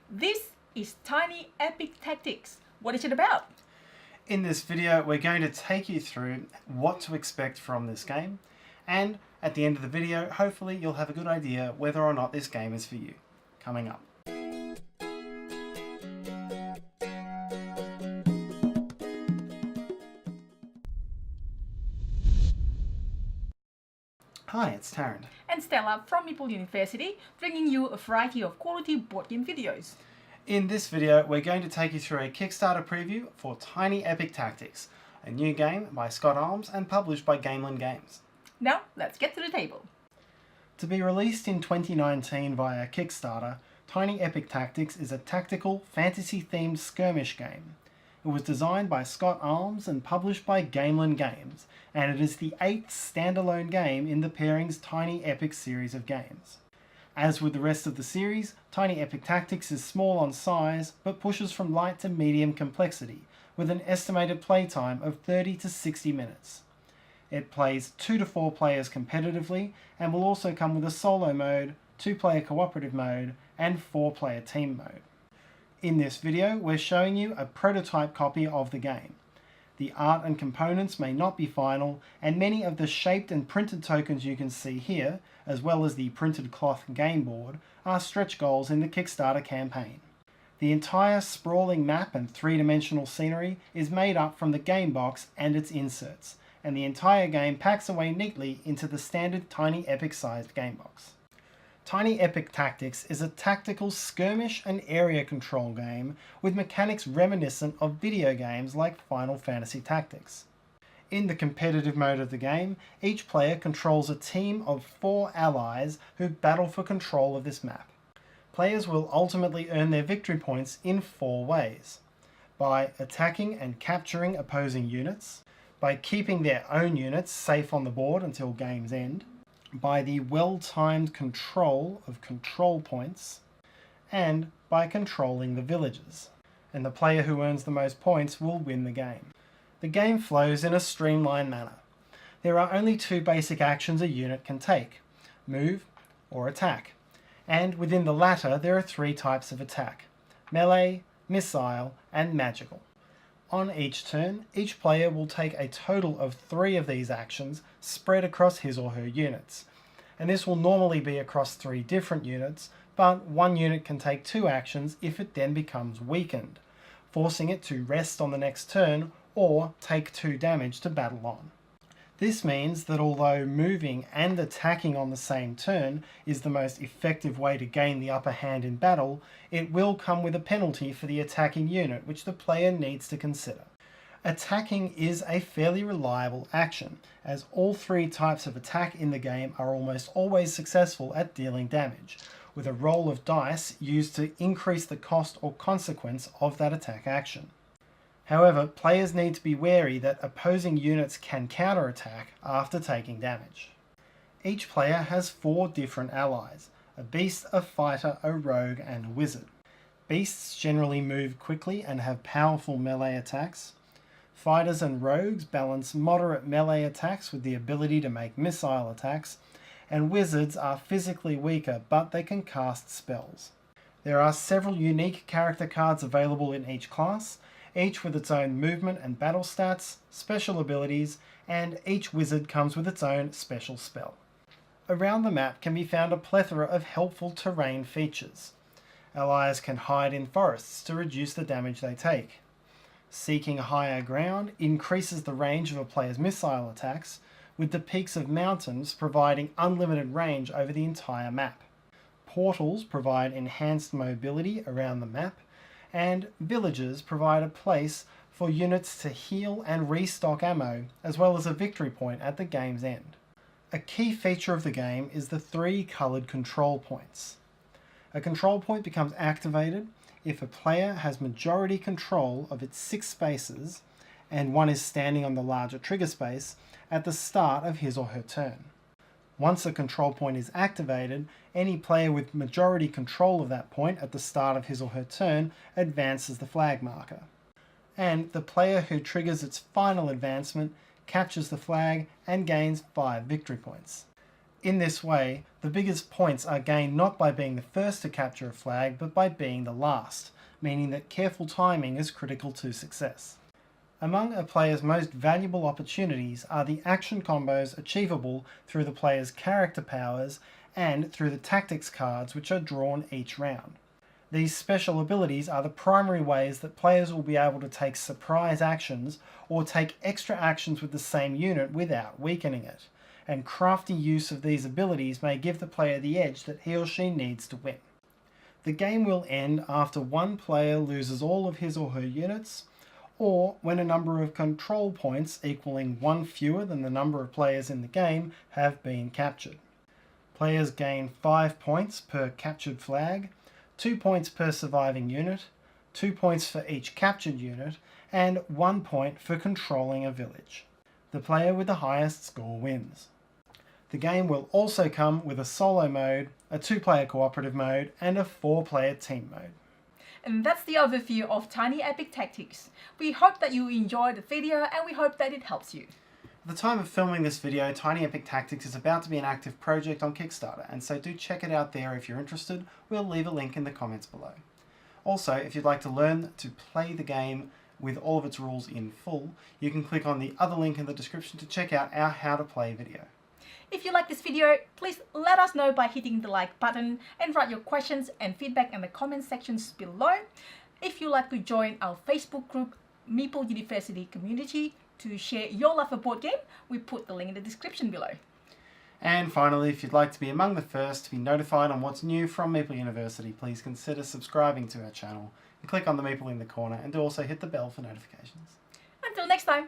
This is Tiny Epic Tactics. What is it about? In this video, we're going to take you through what to expect from this game, and at the end of the video, hopefully you'll have a good idea whether or not this game is for you. Coming up. Hi, it's Tarrant. And Stella from Meeple University, bringing you a variety of quality board game videos. In this video, we're going to take you through a Kickstarter preview for Tiny Epic Tactics, a new game by Scott Almes and published by Gamelin Games. Now, let's get to the table. To be released in 2019 via Kickstarter, Tiny Epic Tactics is a tactical, fantasy-themed skirmish game. It was designed by Scott Almes and published by Gamelin Games, and it is the 8th standalone game in the Pairing's Tiny Epic series of games. As with the rest of the series, Tiny Epic Tactics is small on size, but pushes from light to medium complexity, with an estimated playtime of 30 to 60 minutes. It plays 2 to 4 players competitively, and will also come with a solo mode, 2-player cooperative mode, and 4-player team mode. In this video, we're showing you a prototype copy of the game. The art and components may not be final, and many of the shaped and printed tokens you can see here, as well as the printed cloth game board, are stretch goals in the Kickstarter campaign. The entire sprawling map and 3-dimensional scenery is made up from the game box and its inserts, and the entire game packs away neatly into the standard Tiny Epic sized game box. Tiny Epic Tactics is a tactical skirmish and area control game with mechanics reminiscent of video games like Final Fantasy Tactics. In the competitive mode of the game, each player controls a team of 4 allies who battle for control of this map. Players will ultimately earn their victory points in 4 ways: by attacking and capturing opposing units, by keeping their own units safe on the board until game's end, by the well-timed control of control points, and by controlling the villages. And the player who earns the most points will win the game. The game flows in a streamlined manner. There are only 2 basic actions a unit can take: move or attack. And within the latter there are 3 types of attack: melee, missile, and magical. On each turn, each player will take a total of 3 of these actions spread across his or her units. And this will normally be across 3 different units, but one unit can take 2 actions if it then becomes weakened, forcing it to rest on the next turn or take 2 damage to battle on. This means that although moving and attacking on the same turn is the most effective way to gain the upper hand in battle, it will come with a penalty for the attacking unit, which the player needs to consider. Attacking is a fairly reliable action, as all 3 types of attack in the game are almost always successful at dealing damage, with a roll of dice used to increase the cost or consequence of that attack action. However, players need to be wary that opposing units can counterattack after taking damage. Each player has 4 different allies: a beast, a fighter, a rogue, and a wizard. Beasts generally move quickly and have powerful melee attacks. Fighters and rogues balance moderate melee attacks with the ability to make missile attacks, and wizards are physically weaker, but they can cast spells. There are several unique character cards available in each class, each with its own movement and battle stats, special abilities, and each wizard comes with its own special spell. Around the map can be found a plethora of helpful terrain features. Allies can hide in forests to reduce the damage they take. Seeking higher ground increases the range of a player's missile attacks, with the peaks of mountains providing unlimited range over the entire map. Portals provide enhanced mobility around the map, and villages provide a place for units to heal and restock ammo, as well as a victory point at the game's end. A key feature of the game is the 3 coloured control points. A control point becomes activated if a player has majority control of its 6 spaces, and one is standing on the larger trigger space, at the start of his or her turn. Once a control point is activated, any player with majority control of that point at the start of his or her turn advances the flag marker. And the player who triggers its final advancement captures the flag and gains 5 victory points. In this way, the biggest points are gained not by being the first to capture a flag, but by being the last, meaning that careful timing is critical to success. Among a player's most valuable opportunities are the action combos achievable through the player's character powers and through the tactics cards which are drawn each round. These special abilities are the primary ways that players will be able to take surprise actions or take extra actions with the same unit without weakening it, and crafty use of these abilities may give the player the edge that he or she needs to win. The game will end after one player loses all of his or her units, or when a number of control points equaling one fewer than the number of players in the game have been captured. Players gain 5 points per captured flag, 2 points per surviving unit, 2 points for each captured unit, and 1 point for controlling a village. The player with the highest score wins. The game will also come with a solo mode, a 2-player cooperative mode, and a 4-player team mode. And that's the overview of Tiny Epic Tactics. We hope that you enjoyed the video and we hope that it helps you. At the time of filming this video, Tiny Epic Tactics is about to be an active project on Kickstarter, and so do check it out there if you're interested. We'll leave a link in the comments below. Also, if you'd like to learn to play the game with all of its rules in full, you can click on the other link in the description to check out our How to Play video. If you like this video, please let us know by hitting the like button and write your questions and feedback in the comment sections below. If you'd like to join our Facebook group, Meeple University Community, to share your love for board game, we put the link in the description below. And finally, if you'd like to be among the first to be notified on what's new from Meeple University, please consider subscribing to our channel and click on the Meeple in the corner, and do also hit the bell for notifications. Until next time!